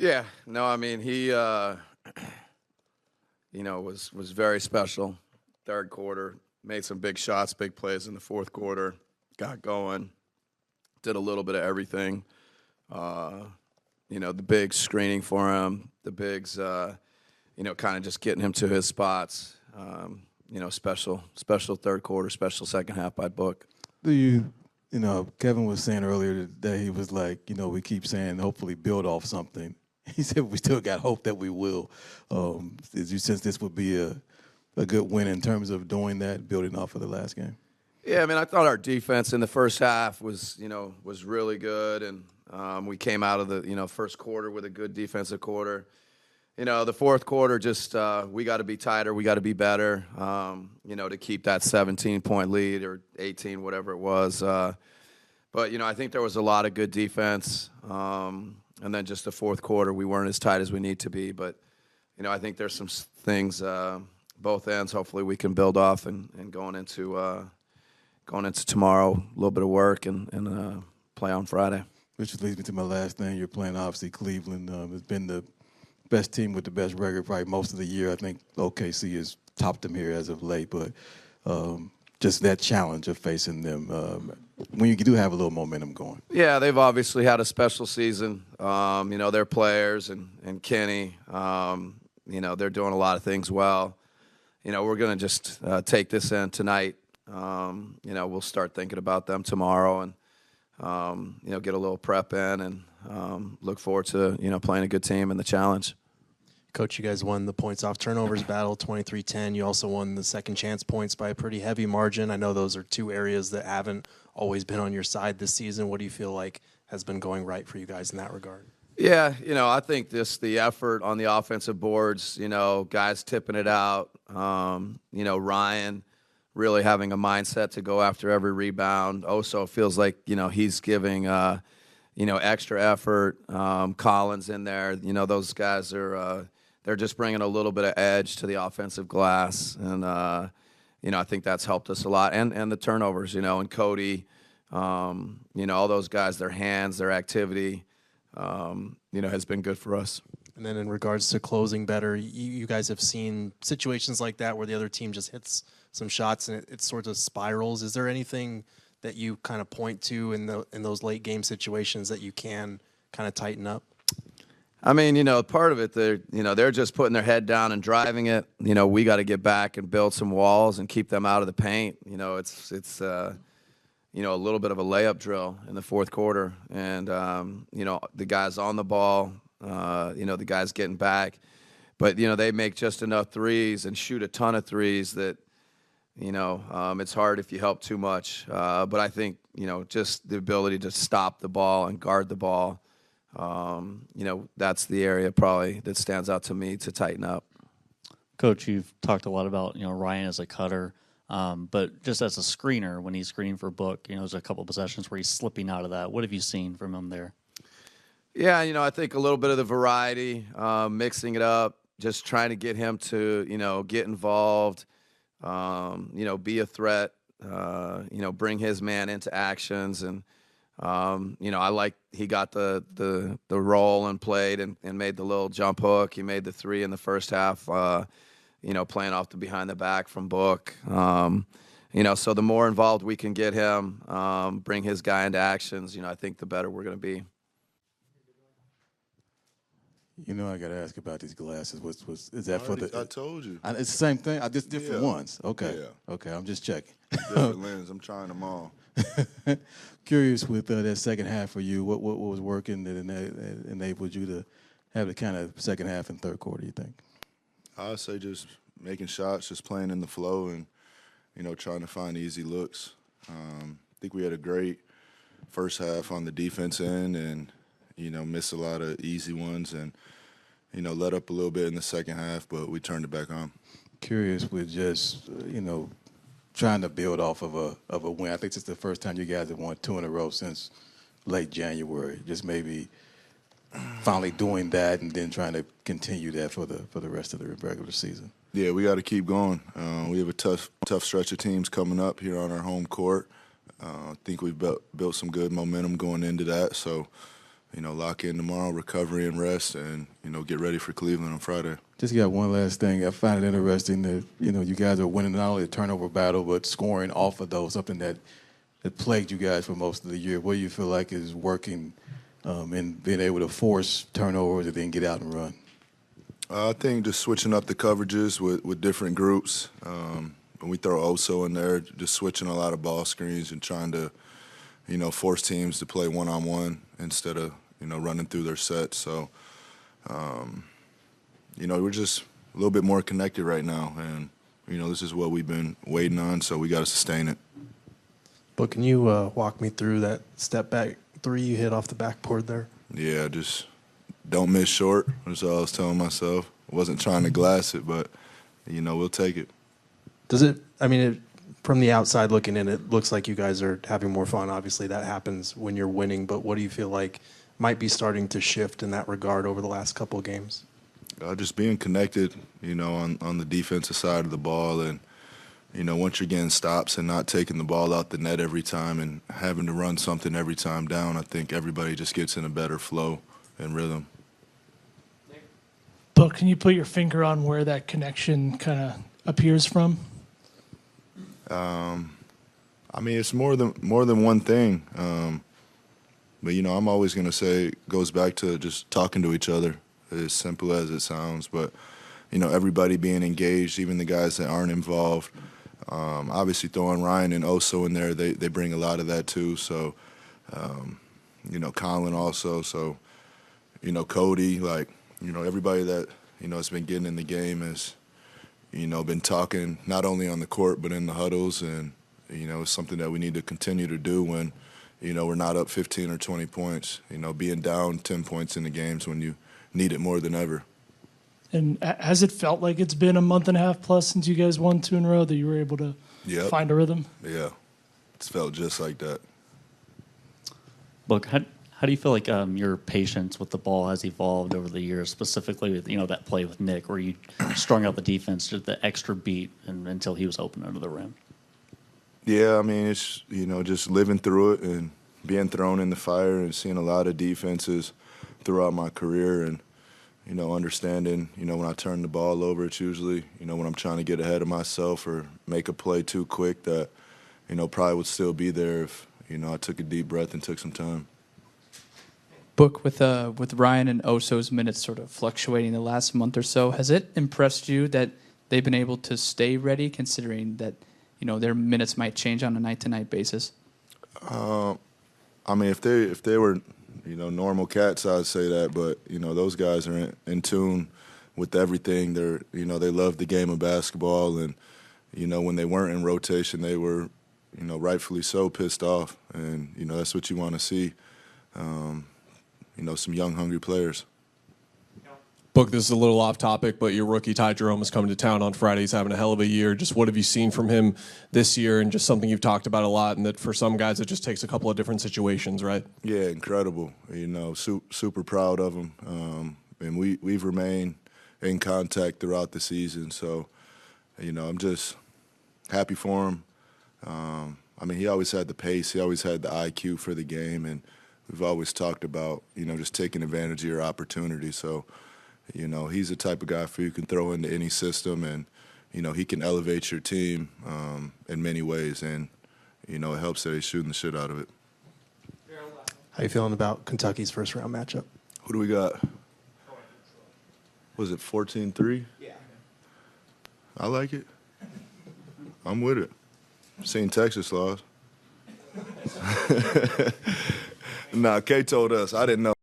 Yeah, no, I mean he, was very special. Third quarter, made some big shots, big plays in the fourth quarter. Got going, did a little bit of everything. Uh, the bigs screening for him, the bigs, kind of just getting him to his spots. Special third quarter, special second half by book. Do you, Kevin was saying earlier today, he was like, we keep saying hopefully build off something. He said we still got hope that we will. Did you sense this would be a good win in terms of doing that, building off of the last game? Yeah, I mean, I thought our defense in the first half was really good, and we came out of the, first quarter with a good defensive quarter. The fourth quarter, just we got to be tighter, we got to be better, to keep that 17-point lead or 18, whatever it was. But, I think there was a lot of good defense. And then just the fourth quarter, we weren't as tight as we need to be. But, I think there's some things, both ends, hopefully we can build off and going into tomorrow, a little bit of work and play on Friday. Which leads me to my last thing. You're playing, obviously, Cleveland. It's been the best team with the best record probably most of the year. I think OKC has topped them here as of late. But just that challenge of facing them when you do have a little momentum going. Yeah, they've obviously had a special season. Their players and Kenny, they're doing a lot of things well. We're going to just take this in tonight. We'll start thinking about them tomorrow and, get a little prep in and look forward to, playing a good team in the challenge. Coach, you guys won the points off turnovers battle 23-10. You also won the second chance points by a pretty heavy margin. I know those are two areas that haven't always been on your side this season. What do you feel like has been going right for you guys in that regard? Yeah, I think the effort on the offensive boards, guys tipping it out, Ryan really having a mindset to go after every rebound. Also, it feels like, he's giving, extra effort. Collins in there, those guys are they're just bringing a little bit of edge to the offensive glass. And, I think that's helped us a lot. And the turnovers, and Cody, all those guys, their hands, their activity, has been good for us. And then in regards to closing better, you guys have seen situations like that where the other team just hits some shots and it sort of spirals. Is there anything that you kind of point to in those late game situations that you can kind of tighten up? I mean, part of it, they're just putting their head down and driving it. We got to get back and build some walls and keep them out of the paint. It's a little bit of a layup drill in the fourth quarter. And, the guys on the ball, the guys getting back. But, they make just enough threes and shoot a ton of threes that, it's hard if you help too much. But I think, just the ability to stop the ball and guard the ball, that's the area probably that stands out to me to tighten up. Coach, you've talked a lot about, Ryan as a cutter, but just as a screener, when he's screening for Book, there's a couple of possessions where he's slipping out of that. What have you seen from him there? Yeah, I think a little bit of the variety, mixing it up, just trying to get him to, get involved, be a threat, bring his man into actions. And, I like he got the roll and played and made the little jump hook. He made the three in the first half, playing off the behind the back from Book. So the more involved we can get him, bring his guy into actions, I think the better we're going to be. I got to ask about these glasses. Is that for the? I told you. It's the same thing. I just different ones. Okay. Yeah. Okay. I'm just checking. Different lens. I'm trying them all. Curious with that second half for you. What was working that enabled you to have the kind of second half and third quarter? You think? I'd say just making shots, just playing in the flow, and trying to find easy looks. I think we had a great first half on the defense end, and missed a lot of easy ones, and let up a little bit in the second half, but we turned it back on. Curious with just trying to build off of a win. I think it's the first time you guys have won 2 in a row since late January. Just maybe finally doing that and then trying to continue that for the rest of the regular season. Yeah, we got to keep going. We have a tough stretch of teams coming up here on our home court. I think we've built some good momentum going into that. So, lock in tomorrow, recovery and rest, and, get ready for Cleveland on Friday. Just got one last thing. I find it interesting that, you guys are winning not only the turnover battle, but scoring off of those, something that plagued you guys for most of the year. What do you feel like is working in being able to force turnovers and then get out and run? I think just switching up the coverages with different groups. When we throw Oso in there, just switching a lot of ball screens and trying to, force teams to play one-on-one instead of, running through their sets. So, we're just a little bit more connected right now. And, this is what we've been waiting on, so we got to sustain it. But can you walk me through that step back three you hit off the backboard there? Yeah, just don't miss short. That's all I was telling myself. I wasn't trying to glass it, but, we'll take it. Does it, from the outside looking in, it looks like you guys are having more fun. Obviously, that happens when you're winning, but what do you feel like might be starting to shift in that regard over the last couple of games? Just being connected, on the defensive side of the ball, and, once you're getting stops and not taking the ball out the net every time and having to run something every time down, I think everybody just gets in a better flow and rhythm. But can you put your finger on where that connection kind of appears from? It's more than one thing. But, I'm always going to say it goes back to just talking to each other, as simple as it sounds. But, everybody being engaged, even the guys that aren't involved. Obviously throwing Ryan and Oso in there, they bring a lot of that too. So, Colin also. So, Cody, everybody that, has been getting in the game has, been talking not only on the court but in the huddles. And, it's something that we need to continue to do when, we're not up 15 or 20 points. Being down 10 points in the games when you need it more than ever. And has it felt like it's been a month and a half plus since you guys won 2 in a row that you were able to find a rhythm? Yeah, it's felt just like that. Look, how do you feel like your patience with the ball has evolved over the years, specifically with that play with Nick where you strung out the defense to the extra beat until he was open under the rim? Yeah, it's, just living through it and being thrown in the fire and seeing a lot of defenses throughout my career and, understanding, when I turn the ball over, it's usually, when I'm trying to get ahead of myself or make a play too quick that, probably would still be there if, I took a deep breath and took some time. Book with Ryan and Oso's minutes sort of fluctuating the last month or so. Has it impressed you that they've been able to stay ready, considering that their minutes might change on a night-to-night basis? If they were normal cats, I'd say that, but those guys are in tune with everything. They're they love the game of basketball, and when they weren't in rotation, they were rightfully so pissed off, and that's what you want to see. Some young, hungry players. Book, this is a little off topic, but your rookie Ty Jerome is coming to town on Friday. He's having a hell of a year. Just what have you seen from him this year, and just something you've talked about a lot, and that for some guys it just takes a couple of different situations, right? Yeah, incredible. Super proud of him. And we've remained in contact throughout the season. So, I'm just happy for him. He always had the pace. He always had the IQ for the game, and we've always talked about, just taking advantage of your opportunity. So, he's the type of guy who you can throw into any system, and, he can elevate your team in many ways, and, it helps that he's shooting the shit out of it. How you feeling about Kentucky's first round matchup? Who do we got? Was it 14-3? Yeah. I like it. I'm with it. Seen Texas lost. Nah, Kay told us. I didn't know.